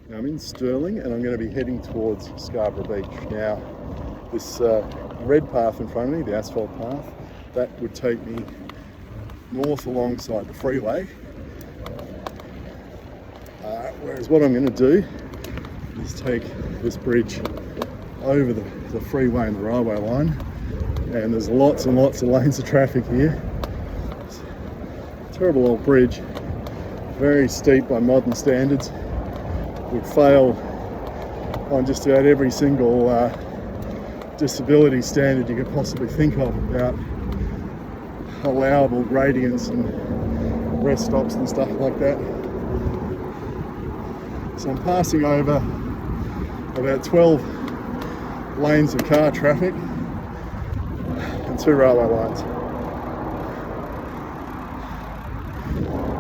Now I'm in Stirling and I'm going to be heading towards Scarborough Beach. Now this red path in front of me, the asphalt path, that would take me north alongside the freeway. Whereas what I'm going to do is take this bridge over the freeway and the railway line, and there's lots and lots of lanes of traffic here. It's a terrible old bridge, very steep by modern standards, would fail on just about every single disability standard you could possibly think of about allowable gradients and rest stops and stuff like that. So I'm passing over about 12 lanes of car traffic and 2 railway lines.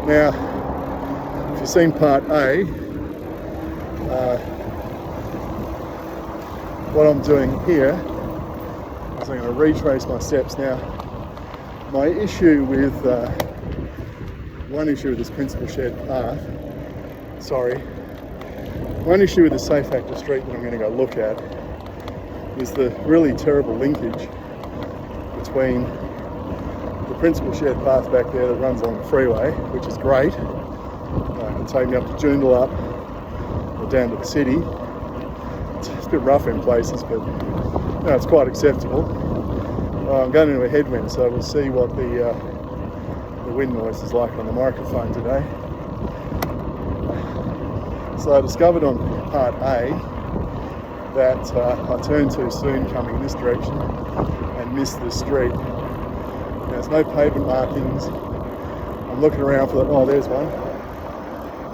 Now, if you've seen part A, what I'm doing here is I'm going to retrace my steps. Now, my issue with one issue with this principal shed path, one issue with the safe active street that I'm going to go look at is the really terrible linkage between the principal shed path back there that runs along the freeway, which is great. It can take me up to Joondalup or down to the city. It's a bit rough in places, but it's quite acceptable. I'm going into a headwind, so we'll see what the wind noise is like on the microphone today. So I discovered on part A that I turned too soon coming in this direction and missed the street. There's no pavement markings. I'm looking around for there's one.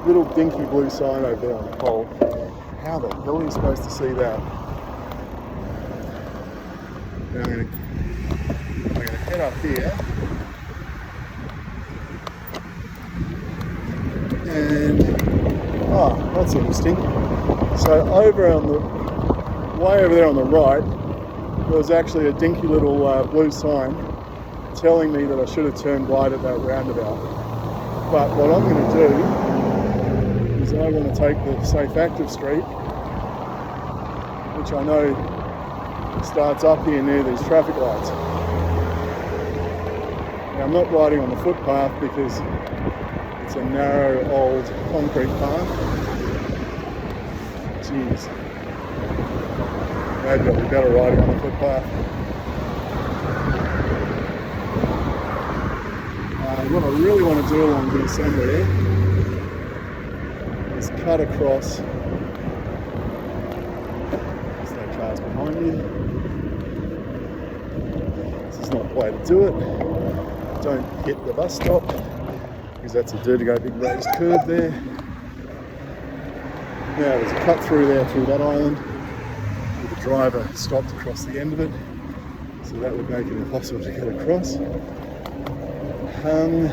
Little dinky blue sign over there on the pole. How the hell are you supposed to see that? Now I'm going to head up here and that's interesting. So way over there on the right, there was actually a dinky little blue sign telling me that I should have turned right at that roundabout. But what I'm going to do is I want to take the safe active street, which I know starts up here near these traffic lights. Now I'm not riding on the footpath because it's a narrow old concrete path. Jeez. Maybe I'll be better riding on the footpath. What I really want to do along here somewhere is cut across. There's no cars behind me. This is not the way to do it. Don't hit the bus stop, because that's a dirty big raised curve there. Now there's a cut through there through that island with the driver stopped across the end of it, so that would make it impossible to get across. And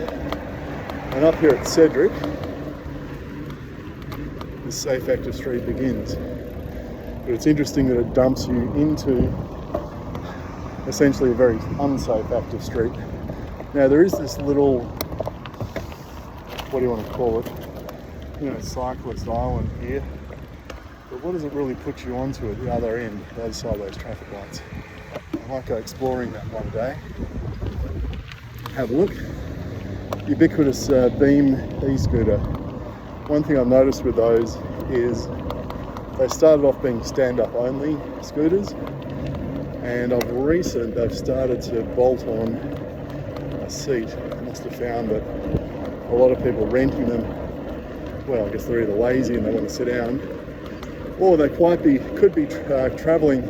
up here at Cedric, the safe active street begins. But it's interesting that it dumps you into essentially a very unsafe active street. Now there is this little, what do you want to call it, cyclist island here, but what does it really put you onto at the other end, the other side of those traffic lights? I might go exploring that one day. Have a look. Ubiquitous beam e-scooter. One thing I've noticed with those is they started off being stand-up only scooters, and of recent they've started to bolt on a seat. I must have found that a lot of people renting them, well, I guess they're either lazy and they want to sit down, or they could be travelling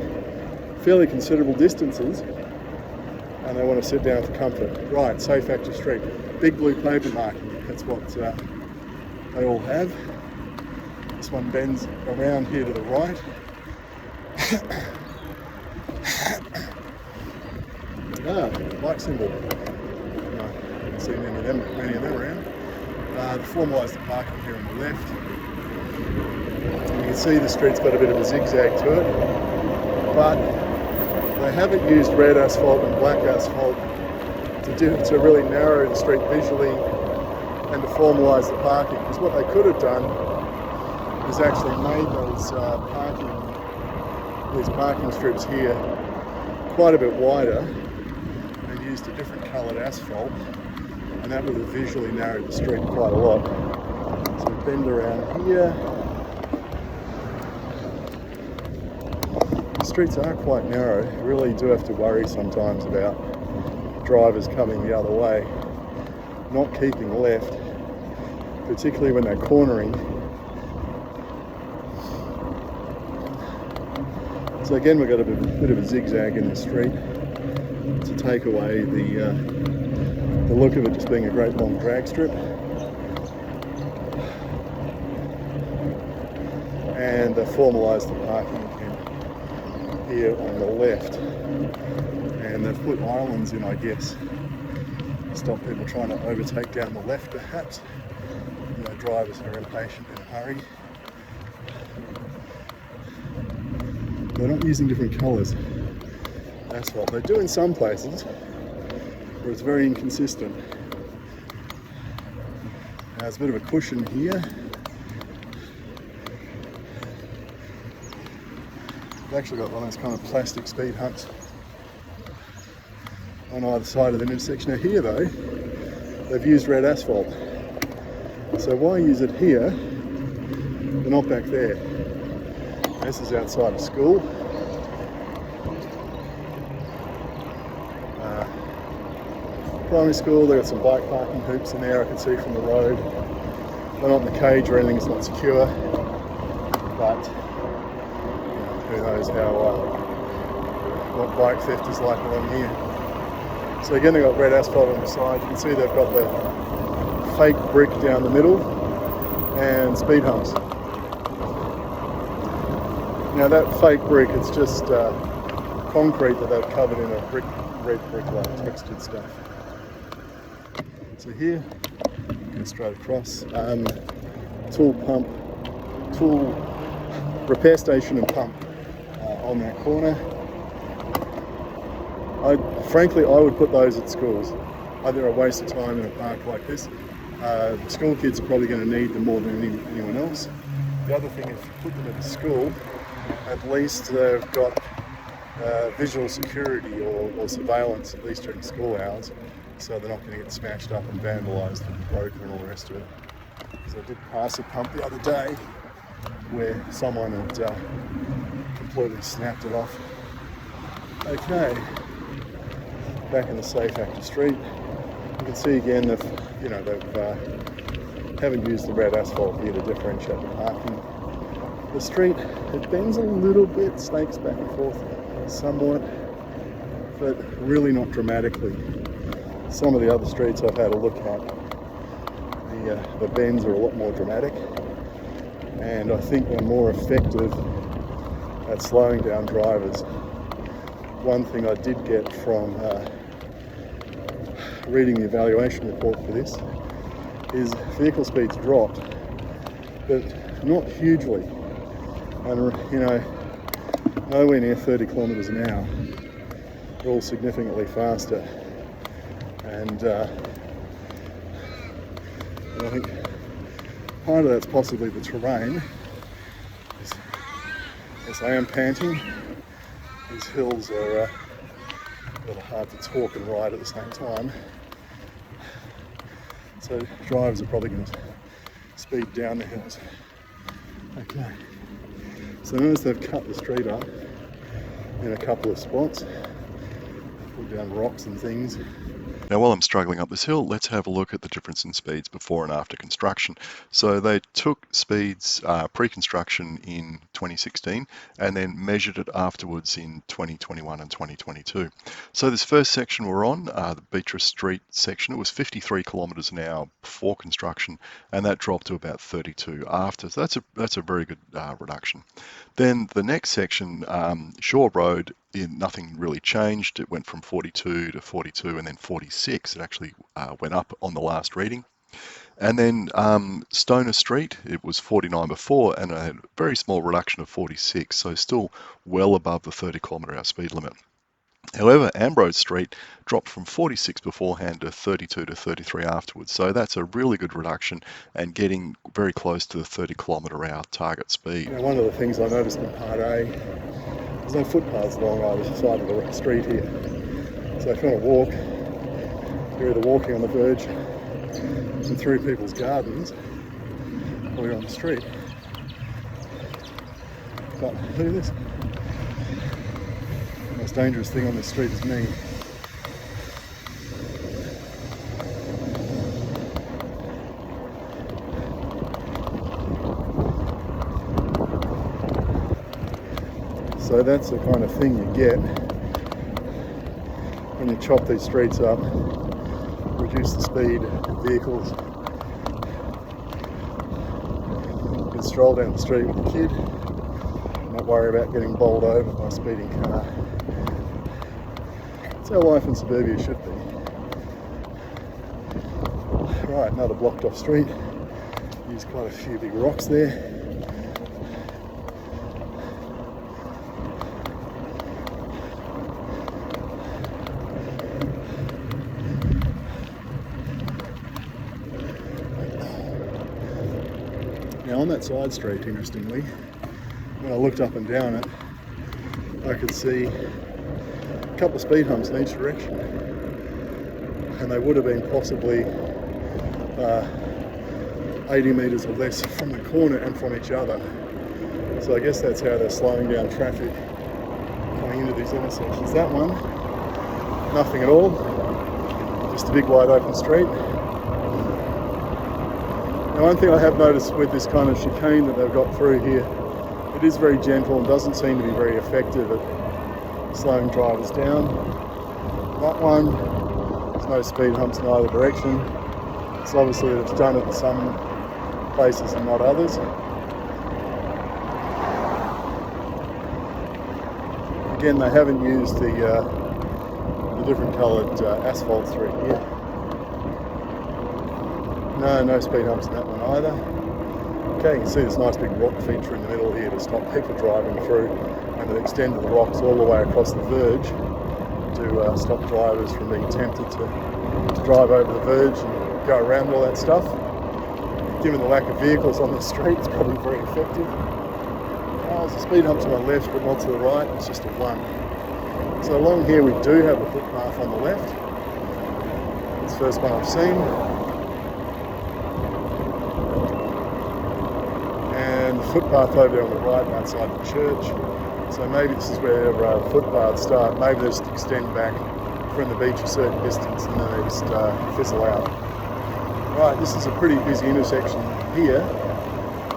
fairly considerable distances and they want to sit down for comfort. Right, safe active street. Big blue pavement marking, that's what they all have. This one bends around here to the right. Bike symbol. No, I don't see many of them around. The formalised parking here on the left. You can see the street's got a bit of a zigzag to it, but they haven't used red asphalt and black asphalt to really narrow the street visually and to formalise the parking. Because what they could have done has actually made these parking strips here quite a bit wider and used a different coloured asphalt, and that would have visually narrowed the street quite a lot. So we bend around here. The streets are quite narrow. You really do have to worry sometimes about drivers coming the other way, not keeping left, particularly when they're cornering. So again, we've got a bit of a zigzag in the street to take away the look of it just being a great long drag strip. And formalised the parking again here on the left. And they've put islands in, I guess, to stop people trying to overtake down the left perhaps. You know, drivers are impatient in a hurry. They're not using different colours asphalt. They do in some places where it's very inconsistent. Now there's a bit of a cushion here. They've actually got one of those kind of plastic speed humps on either side of the intersection. Now here though, they've used red asphalt. So why use it here, but not back there? This is outside of school. Primary school, they've got some bike parking hoops in there I can see from the road. They're not in the cage or anything, it's not secure. But who knows what bike theft is like along here. So again, they've got red asphalt on the side. You can see they've got the fake brick down the middle and speed humps. Now that fake brick, it's just concrete that they've covered in a red brick like textured stuff. So here, go straight across, tool repair station and pump on that corner. Frankly, I would put those at schools. I think they're a waste of time in a park like this. School kids are probably going to need them more than anyone else. The other thing is, if you put them at a school, at least they've got visual security or surveillance, at least during school hours, so they're not going to get smashed up and vandalised and broken and all the rest of it. So I did pass a pump the other day where someone had completely snapped it off. Okay, back in the safe active street. You can see again they haven't used the red asphalt here to differentiate the parking. The street, it bends a little bit, snakes back and forth somewhat, but really not dramatically. Some of the other streets I've had a look at, the bends are a lot more dramatic, and I think they're more effective at slowing down drivers. One thing I did get from reading the evaluation report for this is vehicle speeds dropped, but not hugely, and nowhere near 30 kilometres an hour. They're all significantly faster, and I think part of that's possibly the terrain. Yes, I am panting. These hills are a little hard to talk and ride at the same time. So drivers are probably going to speed down the hills. Okay. So notice they've cut the street up in a couple of spots, put down rocks and things. Now, while I'm struggling up this hill, let's have a look at the difference in speeds before and after construction. So they took speeds pre-construction in 2016 and then measured it afterwards in 2021 and 2022. So this first section we're on, the Beatrice Street section, it was 53 kilometres an hour before construction, and that dropped to about 32 after. So that's a very good reduction. Then the next section, Shore Road, nothing really changed. It went from 42 to 42 and then 46. It actually went up on the last reading. And then Stoner Street, it was 49 before and a very small reduction of 46, so still well above the 30 kilometre hour speed limit. However, Ambrose Street dropped from 46 beforehand to 32 to 33 afterwards. So that's a really good reduction and getting very close to the 30-kilometre-hour target speed. Now, one of the things I noticed in Part A, there's no footpaths along either side of the street here. So if you want to walk, you're either walking on the verge and through people's gardens, or you're on the street. But look at this. The most dangerous thing on this street is me. So that's the kind of thing you get when you chop these streets up, reduce the speed of vehicles. You can stroll down the street with a kid, not worry about getting bowled over by a speeding car. That's how life in suburbia should be. Right, another blocked off street. There's quite a few big rocks there. Now on that side street, interestingly, when I looked up and down it, I could see a couple of speed humps in each direction, and they would have been possibly 80 metres or less from the corner and from each other. So I guess that's how they're slowing down traffic coming into these intersections. That one, nothing at all, just a big wide open street. Now, one thing I have noticed with this kind of chicane that they've got through here, it is very gentle and doesn't seem to be very effective at slowing drivers down. That one, there's no speed humps in either direction. It's obviously that it's done it in some places and not others. Again, they haven't used the different coloured asphalt through here. No speed humps in that one either. Okay, you can see this nice big rock feature in the middle here to stop people driving through, and it extended the rocks all the way across the verge to stop drivers from being tempted to drive over the verge and go around all that stuff. Given the lack of vehicles on the street, it's probably very effective. There's a speed hump to my left, but not to the right. It's just a one. So along here we do have a footpath on the left. It's the first one I've seen. And the footpath over there on the right outside the church. So maybe this is where the footpaths start. Maybe they just extend back from the beach a certain distance and then they just fizzle out. Right, this is a pretty busy intersection here.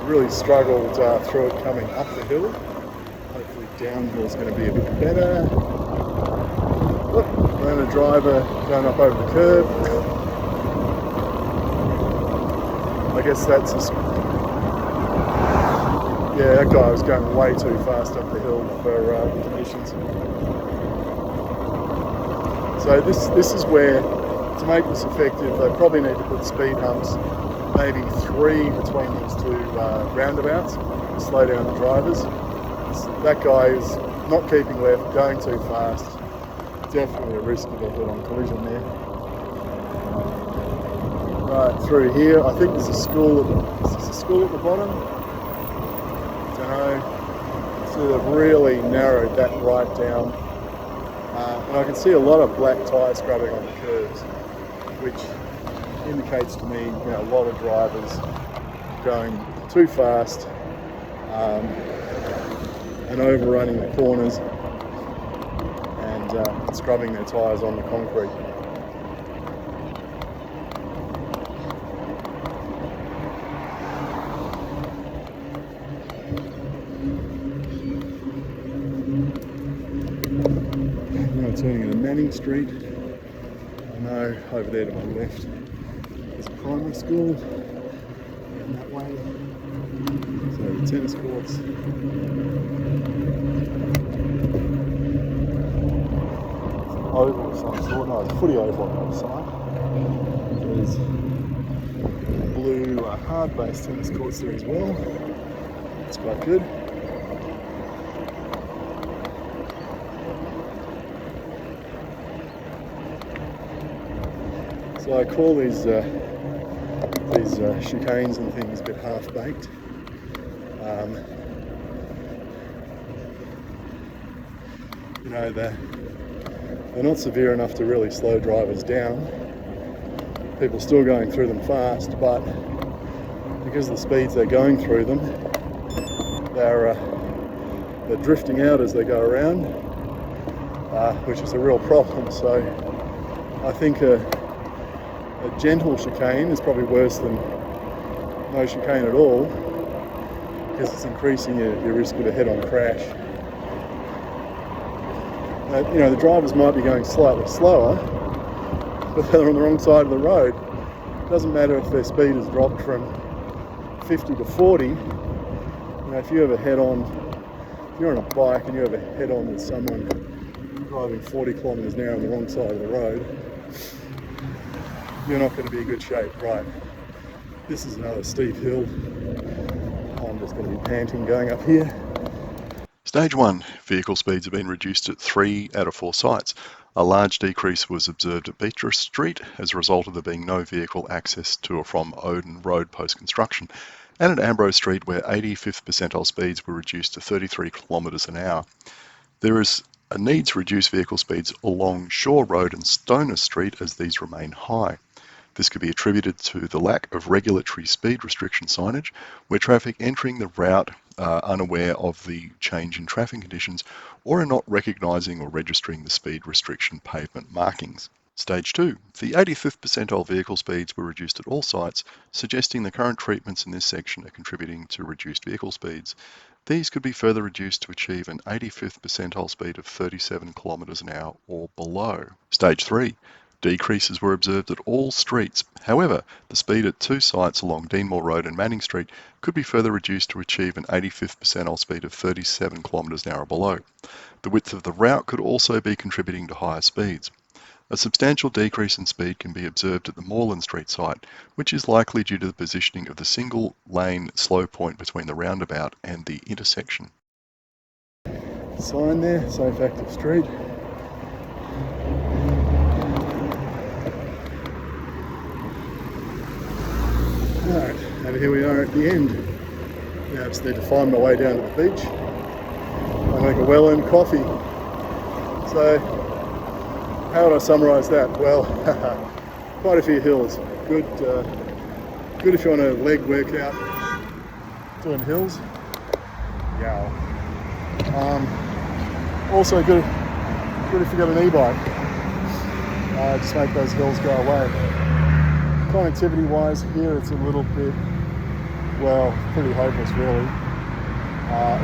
Really struggled through it coming up the hill. Hopefully downhill is going to be a bit better. Look, and a driver going up over the curb. I guess that's yeah, that guy was going way too fast up the hill for the conditions. So this is where, to make this effective, they probably need to put speed humps, maybe 3 between these two roundabouts, to slow down the drivers. That guy is not keeping left, going too fast. Definitely a risk of a head-on collision there. Right, through here, I think there's a school at the bottom. Don't know. So they've really narrowed that right down. And I can see a lot of black tyre scrubbing on the curves, which indicates to me, a lot of drivers going too fast and overrunning the corners and scrubbing their tyres on the concrete. Turning into Manning Street. I know over there to my left there's a primary school, and that way, so the tennis courts. Oval of some sort. No, it's a footy oval on the other side. There's blue hard-based tennis courts there as well. It's quite good. So I call these chicanes and things a bit half-baked. You know, they're not severe enough to really slow drivers down. People are still going through them fast, but because of the speeds they're going through them, they're drifting out as they go around, which is a real problem. So I think a gentle chicane is probably worse than no chicane at all, because it's increasing your risk of a head-on crash. You know, the drivers might be going slightly slower, but they're on the wrong side of the road. It doesn't matter if their speed has dropped from 50 to 40. You know, if you have a head-on, if you're on a bike and you have a head-on with someone driving 40 kilometers an hour on the wrong side of the road, you're not going to be in good shape. Right, this is another steep hill. I'm just going to be panting going up here. Stage 1. Vehicle speeds have been reduced at 3 out of 4 sites. A large decrease was observed at Beatrice Street as a result of there being no vehicle access to or from Oden Road post-construction, and at Ambrose Street, where 85th percentile speeds were reduced to 33 kilometres an hour. There is a need to reduce vehicle speeds along Shore Road and Stoner Street as these remain high. This could be attributed to the lack of regulatory speed restriction signage, where traffic entering the route are unaware of the change in traffic conditions or are not recognising or registering the speed restriction pavement markings. Stage 2. The 85th percentile vehicle speeds were reduced at all sites, suggesting the current treatments in this section are contributing to reduced vehicle speeds. These could be further reduced to achieve an 85th percentile speed of 37 kilometres an hour or below. Stage 3. Decreases were observed at all streets. However, the speed at 2 sites along Deanmore Road and Manning Street could be further reduced to achieve an 85th percentile speed of 37 kilometres an hour or below. The width of the route could also be contributing to higher speeds. A substantial decrease in speed can be observed at the Moreland Street site, which is likely due to the positioning of the single-lane slow point between the roundabout and the intersection. Sign there, safe active street. Alright, and here we are at the end. Now I just need to find my way down to the beach and make a well-earned coffee. So, how would I summarise that? Well, quite a few hills. Good if you want a leg workout doing hills. Yeah. Also good if you got an e-bike. Just make those hills go away. Connectivity wise here it's a little bit, well, pretty hopeless really.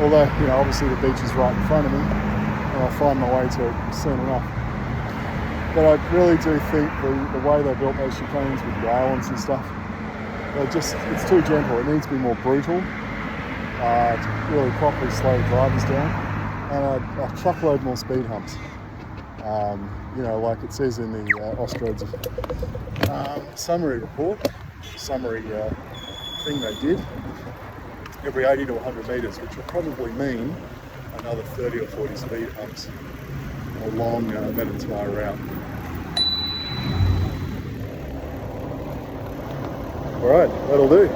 Although, you know, obviously the beach is right in front of me and I'll find my way to it soon enough. But I really do think the way they built those chicanes with railings and stuff, it's too gentle. It needs to be more brutal to really properly slow drivers down, and a truckload more speed humps. You know, like it says in the Austroads summary report, summary thing they did, every 80 to 100 metres, which will probably mean another 30 or 40 speed humps along that entire route. Alright, that'll do.